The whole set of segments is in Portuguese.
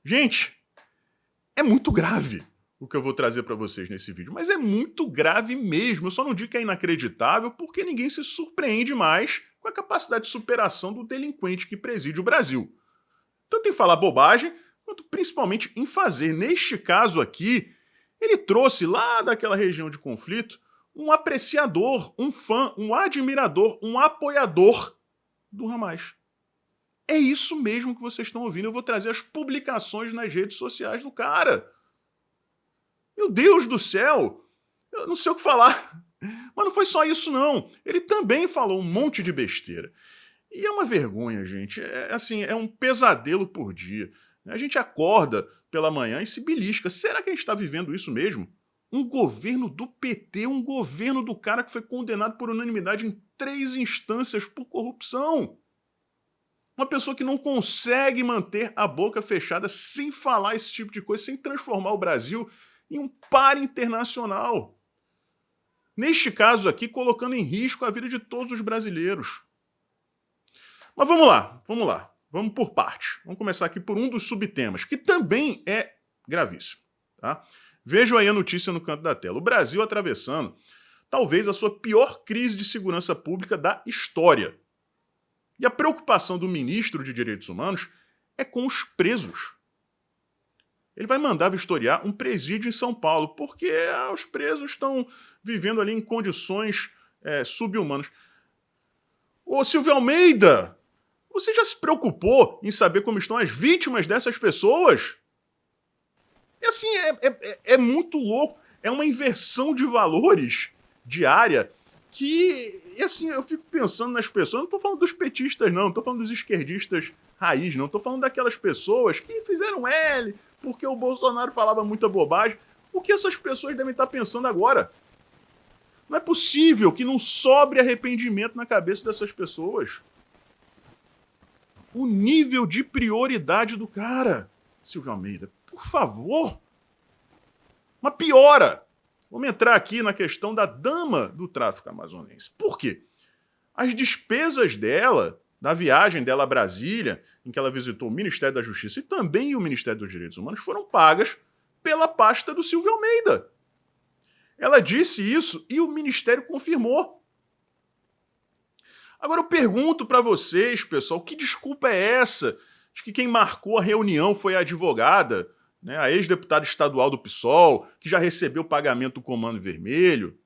Gente, é muito grave o que eu vou trazer para vocês nesse vídeo, mas é muito grave mesmo. Eu só não digo que é inacreditável porque ninguém se surpreende mais com a capacidade de superação do delinquente que preside o Brasil. Tanto em falar bobagem, quanto principalmente em fazer. Neste caso aqui, ele trouxe lá daquela região de conflito um apreciador, um fã, um admirador, um apoiador do Hamas. É isso mesmo que vocês estão ouvindo. Eu vou trazer as publicações nas redes sociais do cara. Meu Deus do céu! Eu não sei o que falar. Mas não foi só isso, não. Ele também falou um monte de besteira. E é uma vergonha, gente. É um pesadelo por dia. A gente acorda pela manhã e se belisca. Será que a gente está vivendo isso mesmo? Um governo do PT, um governo do cara que foi condenado por unanimidade em 3 instâncias por corrupção. Uma pessoa que não consegue manter a boca fechada sem falar esse tipo de coisa, sem transformar o Brasil em um par internacional. Neste caso aqui, colocando em risco a vida de todos os brasileiros. Mas vamos lá. Vamos por parte. Vamos começar aqui por um dos subtemas, que também é gravíssimo. Tá? Vejam aí a notícia no canto da tela. O Brasil atravessando talvez a sua pior crise de segurança pública da história. E a preocupação do ministro de Direitos Humanos é com os presos. Ele vai mandar vistoriar um presídio em São Paulo, porque os presos estão vivendo ali em condições subhumanas. Ô Silvio Almeida, você já se preocupou em saber como estão as vítimas dessas pessoas? E assim, é muito louco. É uma inversão de valores diária que, e assim, eu fico pensando nas pessoas, não estou falando dos petistas não estou falando dos esquerdistas raiz, não estou falando daquelas pessoas que fizeram L porque o Bolsonaro falava muita bobagem. O que essas pessoas devem estar pensando agora? Não é possível que não sobre arrependimento na cabeça dessas pessoas. O nível de prioridade do cara, Silvio Almeida, por favor. Mas piora. Vamos entrar aqui na questão da dama do tráfico amazonense. Por quê? As despesas dela, da viagem dela a Brasília, em que ela visitou o Ministério da Justiça e também o Ministério dos Direitos Humanos, foram pagas pela pasta do Silvio Almeida. Ela disse isso e o Ministério confirmou. Agora eu pergunto para vocês, pessoal, que desculpa é essa de que quem marcou a reunião foi a advogada, né, a ex-deputada estadual do PSOL, que já recebeu pagamento do Comando Vermelho?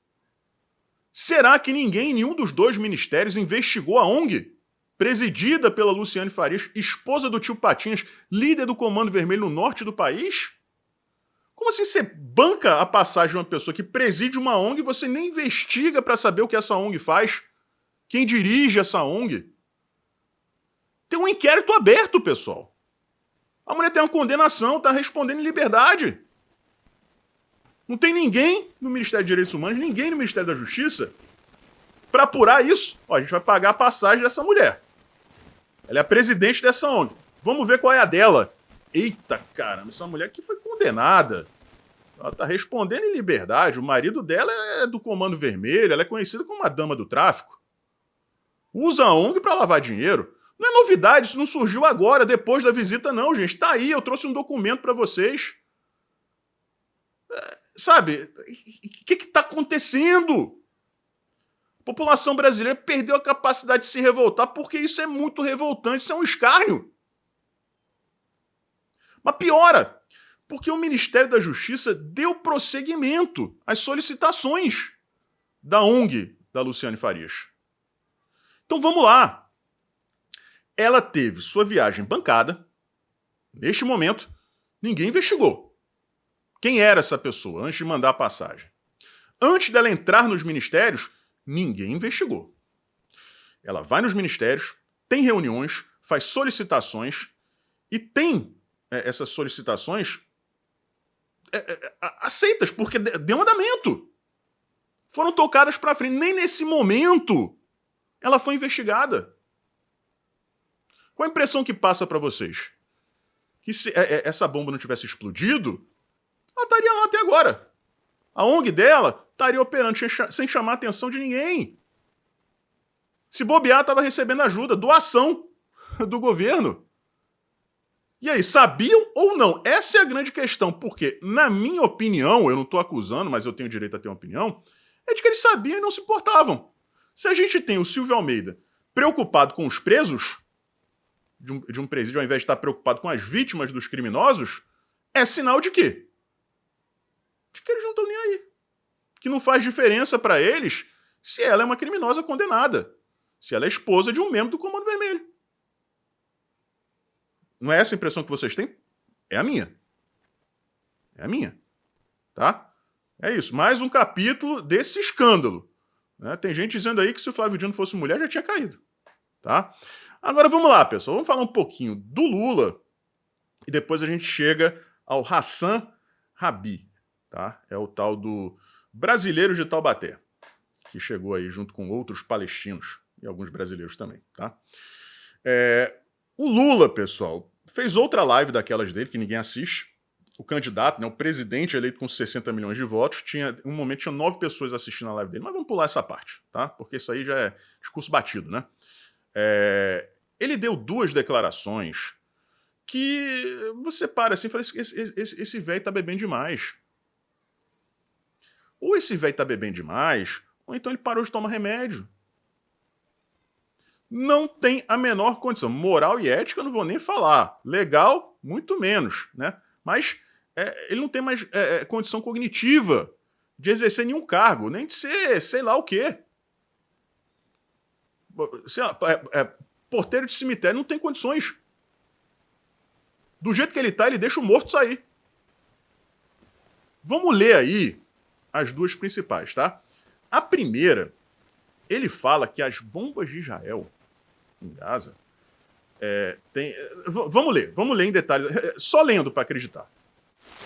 Será que ninguém em nenhum dos 2 ministérios investigou a ONG, presidida pela Luciane Farias, esposa do tio Patinhas, líder do Comando Vermelho no norte do país? Como assim você banca a passagem de uma pessoa que preside uma ONG e você nem investiga para saber o que essa ONG faz? Quem dirige essa ONG? Tem um inquérito aberto, pessoal. A mulher tem uma condenação, está respondendo em liberdade. Não tem ninguém no Ministério dos Direitos Humanos, ninguém no Ministério da Justiça para apurar isso. Ó, a gente vai pagar a passagem dessa mulher. Ela é a presidente dessa ONG. Vamos ver qual é a dela. Eita, caramba, essa mulher aqui foi condenada. Ela está respondendo em liberdade. O marido dela é do Comando Vermelho, ela é conhecida como a dama do tráfico. Usa a ONG para lavar dinheiro. Não é novidade, isso não surgiu agora, depois da visita, não, gente. Tá aí, eu trouxe um documento para vocês. Sabe, o que está acontecendo? A população brasileira perdeu a capacidade de se revoltar porque isso é muito revoltante, isso é um escárnio. Mas piora, porque o Ministério da Justiça deu prosseguimento às solicitações da ONG da Luciane Farias. Então vamos lá. Ela teve sua viagem bancada. Neste momento, ninguém investigou. Quem era essa pessoa antes de mandar a passagem? Antes dela entrar nos ministérios, ninguém investigou. Ela vai nos ministérios, tem reuniões, faz solicitações e tem essas solicitações aceitas, porque deu andamento. Foram tocadas para frente. Nem nesse momento ela foi investigada. Qual a impressão que passa para vocês? Que se essa bomba não tivesse explodido, ela estaria lá até agora. A ONG dela estaria operando sem chamar a atenção de ninguém. Se bobear, estava recebendo ajuda, doação do governo. E aí, sabiam ou não? Essa é a grande questão, porque, na minha opinião, eu não estou acusando, mas eu tenho direito a ter uma opinião, é de que eles sabiam e não se importavam. Se a gente tem o Silvio Almeida preocupado com os presos de um presídio, ao invés de estar preocupado com as vítimas dos criminosos, é sinal de quê? De que eles não estão nem aí. Que não faz diferença para eles se ela é uma criminosa condenada, se ela é esposa de um membro do Comando Vermelho. Não é essa a impressão que vocês têm? É a minha. É a minha. Tá? É isso. Mais um capítulo desse escândalo. Né? Tem gente dizendo aí que se o Flávio Dino fosse mulher já tinha caído. Tá? Agora vamos lá, pessoal. Vamos falar um pouquinho do Lula e depois a gente chega ao Hassan Rabi. Tá? É o tal do brasileiro de Taubaté, que chegou aí junto com outros palestinos e alguns brasileiros também. Tá? O Lula, pessoal, fez outra live daquelas dele, que ninguém assiste. O candidato, né, o presidente eleito com 60 milhões de votos, um momento tinha 9 pessoas assistindo a live dele. Mas vamos pular essa parte, tá? Porque isso aí já é discurso batido, né? Ele deu 2 declarações que você para assim e fala, esse velho tá bebendo demais. Ou esse velho tá bebendo demais, ou então ele parou de tomar remédio. Não tem a menor condição. Moral e ética eu não vou nem falar. Legal, muito menos, né? Mas ele não tem mais condição cognitiva de exercer nenhum cargo, nem de ser sei lá o quê. Sei lá, porteiro de cemitério não tem condições. Do jeito que ele tá, ele deixa o morto sair. Vamos ler aí as 2 principais, tá? A primeira, ele fala que as bombas de Israel em Gaza vamos ler em detalhes, só lendo para acreditar.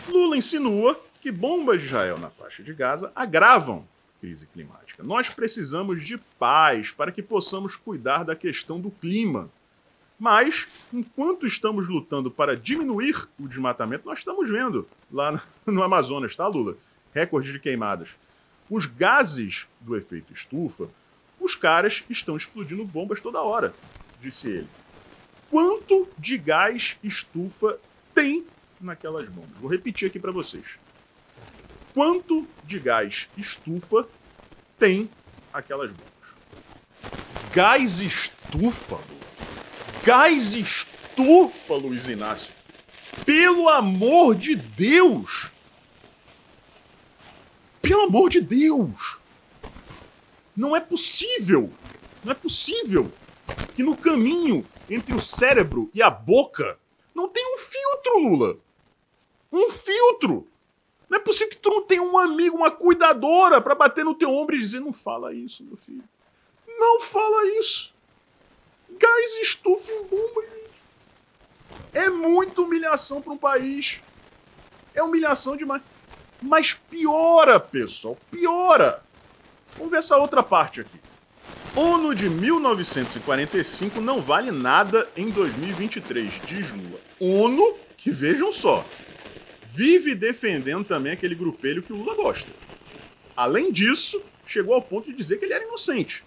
Lula insinua que bombas de Israel na faixa de Gaza agravam a crise climática. Nós precisamos de paz para que possamos cuidar da questão do clima. Mas, enquanto estamos lutando para diminuir o desmatamento, nós estamos vendo lá no Amazonas, tá, Lula? Recorde de queimadas. Os gases do efeito estufa, os caras estão explodindo bombas toda hora, disse ele. Quanto de gás estufa tem naquelas bombas? Vou repetir aqui para vocês. Quanto de gás estufa tem aquelas bombas? Gás estufa, Lula? Gás estufa, Luiz Inácio? Pelo amor de Deus! Pelo amor de Deus! Não é possível! Não é possível que no caminho entre o cérebro e a boca não tem um filtro, Lula! Um filtro! Não é possível que tu não tenha um amigo, uma cuidadora pra bater no teu ombro e dizer não fala isso, meu filho. Não fala isso! Gás estufa em bomba, gente. É muita humilhação para um país. É humilhação demais. Mas piora, pessoal. Piora. Vamos ver essa outra parte aqui. ONU de 1945 não vale nada em 2023, diz Lula. ONU, que vejam só, vive defendendo também aquele grupelho que o Lula gosta. Além disso, chegou ao ponto de dizer que ele era inocente.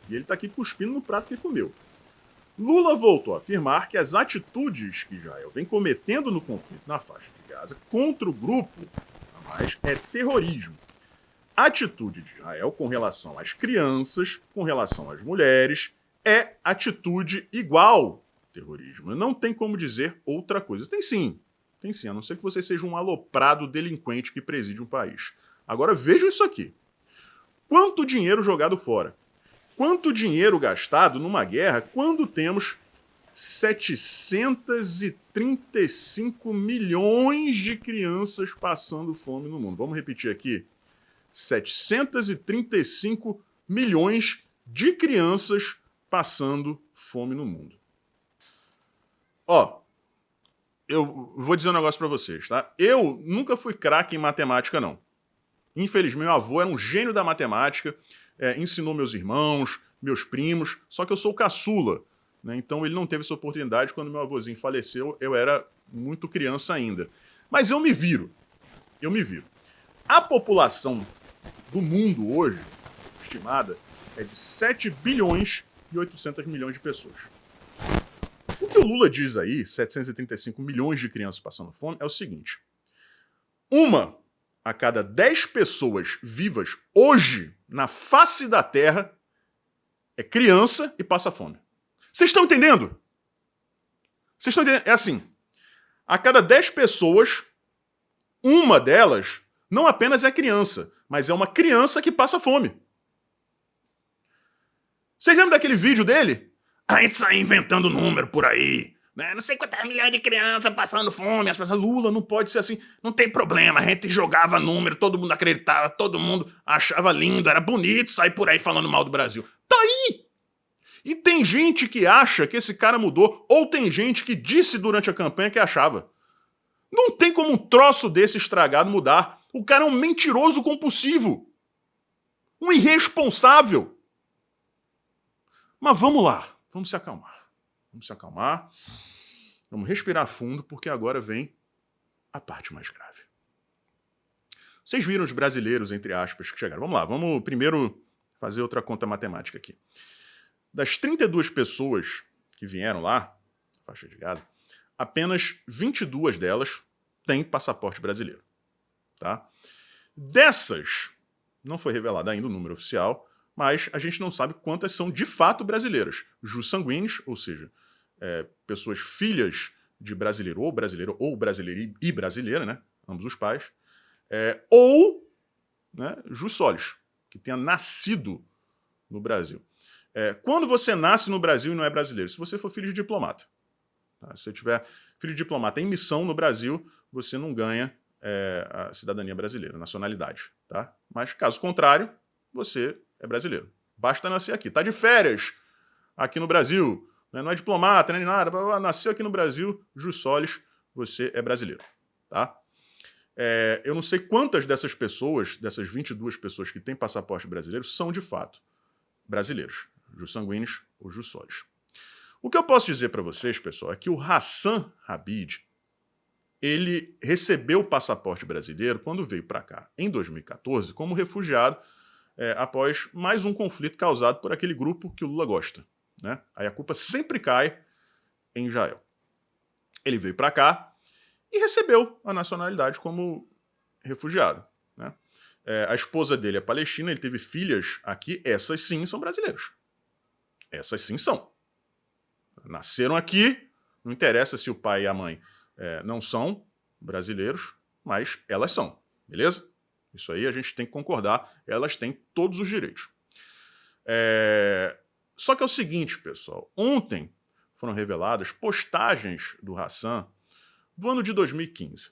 E ele está aqui cuspindo no prato que comeu. Lula voltou a afirmar que as atitudes que Israel vem cometendo no conflito na faixa de Gaza contra o grupo Hamas é terrorismo. A atitude de Israel com relação às crianças, com relação às mulheres, é atitude igual terrorismo. Não tem como dizer outra coisa. Tem sim, a não ser que você seja um aloprado delinquente que preside um país. Agora veja isso aqui. Quanto dinheiro jogado fora? Quanto dinheiro gastado numa guerra quando temos 735 milhões de crianças passando fome no mundo? Vamos repetir aqui. 735 milhões de crianças passando fome no mundo. Ó, eu vou dizer um negócio pra vocês, tá? Eu nunca fui craque em matemática, não. Infelizmente, meu avô era um gênio da matemática, ensinou meus irmãos, meus primos, só que eu sou caçula, né? Então ele não teve essa oportunidade. Quando meu avôzinho faleceu, eu era muito criança ainda. Mas eu me viro. A população do mundo hoje, estimada, é de 7 bilhões e 800 milhões de pessoas. O que o Lula diz aí, 735 milhões de crianças passando fome, é o seguinte: uma a cada 10 pessoas vivas hoje na face da Terra é criança e passa fome. Vocês estão entendendo? Vocês estão entendendo? É assim, a cada 10 pessoas, uma delas não apenas é criança, mas é uma criança que passa fome. Vocês lembram daquele vídeo dele? A gente sai inventando número por aí, né? Não sei quantas milhões de crianças passando fome. As pessoas, Lula, não pode ser assim. Não tem problema, a gente jogava número, todo mundo acreditava, todo mundo achava lindo, era bonito sair por aí falando mal do Brasil. Tá aí! E tem gente que acha que esse cara mudou, ou tem gente que disse durante a campanha que achava. Não tem como um troço desse estragado mudar. O cara é um mentiroso compulsivo. Um irresponsável. Mas vamos lá, vamos se acalmar. Vamos se acalmar. Vamos respirar fundo, porque agora vem a parte mais grave. Vocês viram os brasileiros, entre aspas, que chegaram. Vamos lá, vamos primeiro fazer outra conta matemática aqui. Das 32 pessoas que vieram lá, faixa de Gaza, apenas 22 delas têm passaporte brasileiro. Tá? Dessas, não foi revelado ainda o número oficial, mas a gente não sabe quantas são de fato brasileiras. Jus sanguíneos, ou seja, pessoas filhas de brasileiro ou brasileiro e brasileira, né? Ambos os pais, ou né, jus solis, que tenha nascido no Brasil. Quando você nasce no Brasil e não é brasileiro, se você for filho de diplomata, tá? Se você tiver filho de diplomata em missão no Brasil, você não ganha a cidadania brasileira, a nacionalidade. Tá? Mas, caso contrário, você é brasileiro. Basta nascer aqui. Está de férias aqui no Brasil, né? Não é diplomata, nem nada, nasceu aqui no Brasil, jus solis, você é brasileiro. Tá? Eu não sei quantas dessas pessoas, dessas 22 pessoas que têm passaporte brasileiro, são de fato brasileiros, jus sanguíneos ou jus solis. O que eu posso dizer para vocês, pessoal, é que o Hassan Habib, ele recebeu o passaporte brasileiro quando veio para cá, em 2014, como refugiado, após mais um conflito causado por aquele grupo que o Lula gosta. Né? Aí a culpa sempre cai em Israel. Ele veio para cá e recebeu a nacionalidade como refugiado. Né? A esposa dele é palestina, ele teve filhas aqui, essas sim são brasileiros. Essas sim são. Nasceram aqui, não interessa se o pai e a mãe não são brasileiros, mas elas são, beleza? Isso aí a gente tem que concordar, elas têm todos os direitos. Só que é o seguinte, pessoal, ontem foram reveladas postagens do Hassan do ano de 2015,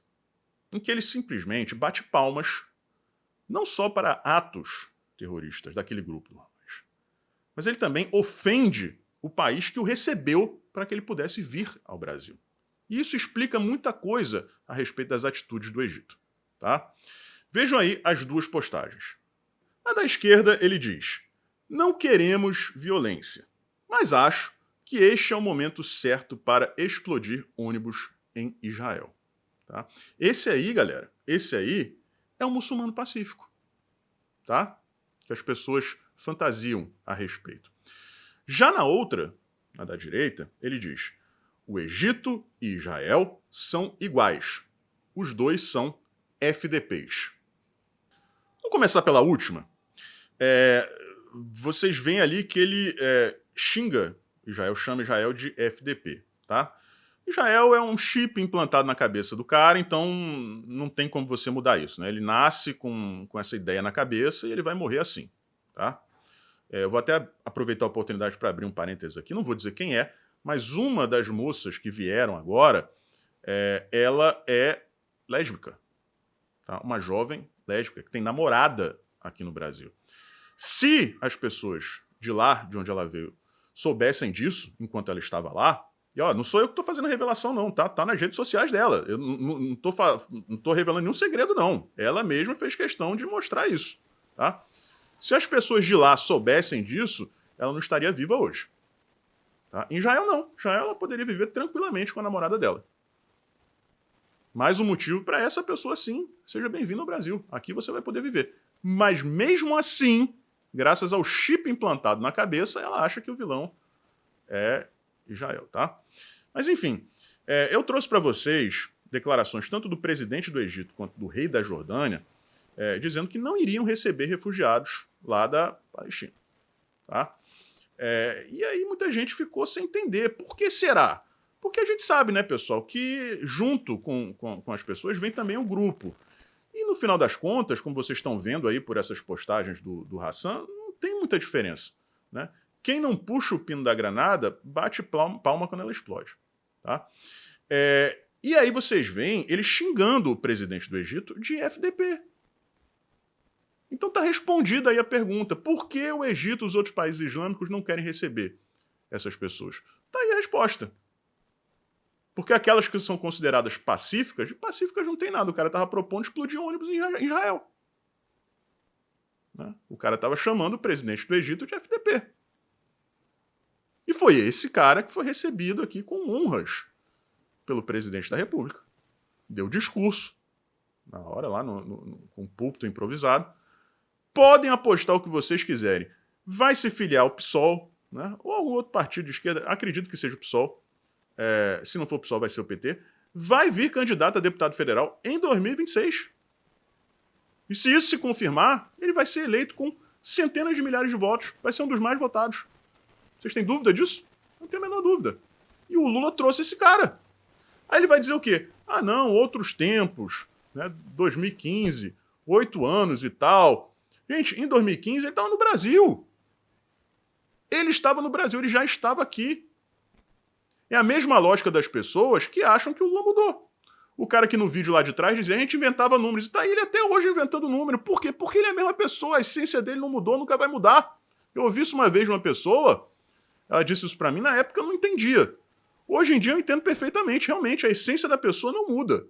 em que ele simplesmente bate palmas não só para atos terroristas daquele grupo do Hamas, mas ele também ofende o país que o recebeu para que ele pudesse vir ao Brasil. E isso explica muita coisa a respeito das atitudes do Egito. Tá? Vejam aí as duas postagens. Na da esquerda ele diz: não queremos violência, mas acho que este é o momento certo para explodir ônibus em Israel. Tá? Esse aí, galera, esse aí é um muçulmano pacífico. Tá? Que as pessoas fantasiam a respeito. Já na outra, na da direita, ele diz: o Egito e Israel são iguais. Os dois são FDPs. Vamos começar pela última. Vocês veem ali que ele xinga Israel, chama Israel de FDP. Tá? Israel é um chip implantado na cabeça do cara, então não tem como você mudar isso. Né? Ele nasce com essa ideia na cabeça e ele vai morrer assim. Tá? Eu vou até aproveitar a oportunidade para abrir um parênteses aqui, não vou dizer quem é, mas uma das moças que vieram agora, ela é lésbica. Tá? Uma jovem lésbica que tem namorada aqui no Brasil. Se as pessoas de lá, de onde ela veio, soubessem disso enquanto ela estava lá, e ó, não sou eu que estou fazendo a revelação não, tá nas redes sociais dela. Eu não tô revelando nenhum segredo não. Ela mesma fez questão de mostrar isso. Tá? Se as pessoas de lá soubessem disso, ela não estaria viva hoje. Tá? Em Israel, não. Em Israel, ela poderia viver tranquilamente com a namorada dela. Mais um motivo para essa pessoa, sim, seja bem-vinda ao Brasil. Aqui você vai poder viver. Mas mesmo assim, graças ao chip implantado na cabeça, ela acha que o vilão é Israel. Tá? Mas, enfim, eu trouxe para vocês declarações tanto do presidente do Egito quanto do rei da Jordânia, dizendo que não iriam receber refugiados lá da Palestina. Tá? E aí muita gente ficou sem entender. Por que será? Porque a gente sabe, né, pessoal, que junto com as pessoas vem também o grupo. E no final das contas, como vocês estão vendo aí por essas postagens do Hassan, não tem muita diferença. Né? Quem não puxa o pino da granada, bate palma quando ela explode. Tá? E aí vocês veem ele xingando o presidente do Egito de FDP. Então está respondida aí a pergunta: por que o Egito e os outros países islâmicos não querem receber essas pessoas? Está aí a resposta. Porque aquelas que são consideradas pacíficas, de pacíficas não tem nada. O cara estava propondo explodir ônibus em Israel. Né? O cara estava chamando o presidente do Egito de FDP. E foi esse cara que foi recebido aqui com honras pelo presidente da República. Deu discurso, na hora lá, com um púlpito improvisado. Podem apostar o que vocês quiserem. Vai se filiar ao PSOL, né? Ou algum outro partido de esquerda, acredito que seja o PSOL. Se não for o PSOL, vai ser o PT. Vai vir candidato a deputado federal em 2026. E se isso se confirmar, ele vai ser eleito com centenas de milhares de votos. Vai ser um dos mais votados. Vocês têm dúvida disso? Não tenho a menor dúvida. E o Lula trouxe esse cara. Aí ele vai dizer o quê? Ah, não, outros tempos, né? 2015, 8 anos e tal. Gente, em 2015 ele estava no Brasil. Ele estava no Brasil, ele já estava aqui. É a mesma lógica das pessoas que acham que o Lula mudou. O cara que no vídeo lá de trás dizia, a gente inventava números. E tá aí ele até hoje inventando número. Por quê? Porque ele é a mesma pessoa, a essência dele não mudou, nunca vai mudar. Eu ouvi isso uma vez de uma pessoa, ela disse isso pra mim, na época eu não entendia. Hoje em dia eu entendo perfeitamente, realmente, a essência da pessoa não muda.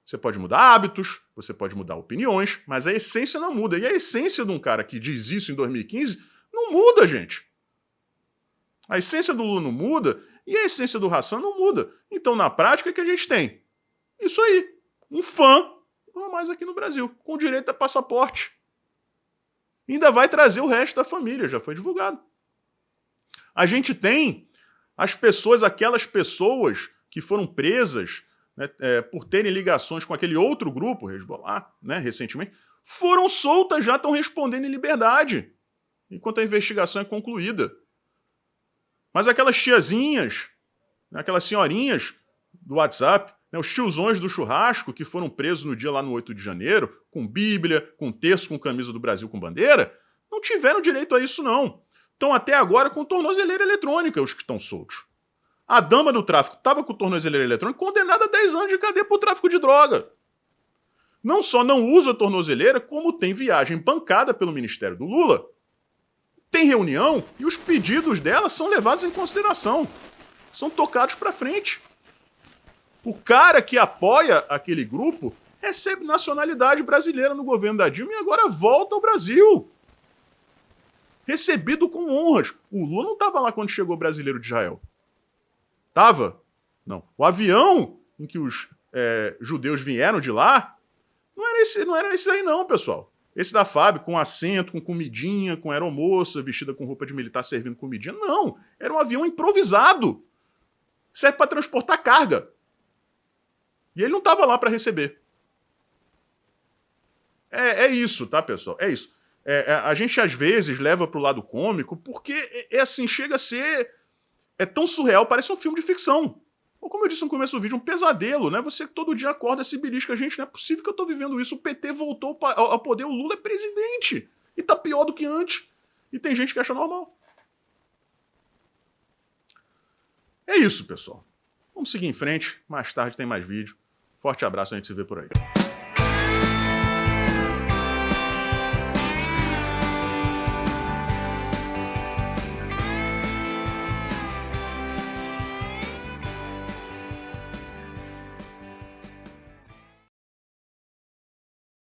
Você pode mudar hábitos, você pode mudar opiniões, mas a essência não muda. E a essência de um cara que diz isso em 2015 não muda, gente. A essência do Lula não muda e a essência do Hassan não muda. Então, na prática, o que a gente tem? Isso aí, um fã, não há mais aqui no Brasil, com direito a passaporte. Ainda vai trazer o resto da família, já foi divulgado. A gente tem as pessoas, aquelas pessoas que foram presas, né, por terem ligações com aquele outro grupo, Hezbollah, né, recentemente, foram soltas, já estão respondendo em liberdade, enquanto a investigação é concluída. Mas aquelas tiazinhas, né, aquelas senhorinhas do WhatsApp, né, os tiozões do churrasco que foram presos no dia lá no 8 de janeiro, com Bíblia, com terço, com camisa do Brasil com bandeira, não tiveram direito a isso não. Estão até agora com tornozeleira eletrônica os que estão soltos. A dama do tráfico estava com tornozeleira eletrônica condenada a 10 anos de cadeia por tráfico de droga. Não só não usa tornozeleira, como tem viagem bancada pelo Ministério do Lula. Tem reunião e os pedidos dela são levados em consideração. São tocados para frente. O cara que apoia aquele grupo recebe nacionalidade brasileira no governo da Dilma e agora volta ao Brasil. Recebido com honras. O Lula não estava lá quando chegou o brasileiro de Israel. Tava? Não. O avião em que os judeus vieram de lá não era esse aí não, pessoal. Esse da FAB, com assento, com comidinha, com aeromoça, vestida com roupa de militar servindo comidinha. Não, era um avião improvisado. Serve para transportar carga. E ele não estava lá para receber. É isso, tá, pessoal? É isso. A gente, às vezes, leva para o lado cômico porque, assim, chega a ser... É tão surreal, parece um filme de ficção. Ou como eu disse no começo do vídeo, um pesadelo, né? Você todo dia acorda, se belisca, gente, não é possível que eu tô vivendo isso. O PT voltou ao poder, o Lula é presidente. E tá pior do que antes. E tem gente que acha normal. É isso, pessoal. Vamos seguir em frente. Mais tarde tem mais vídeo. Forte abraço, a gente se vê por aí.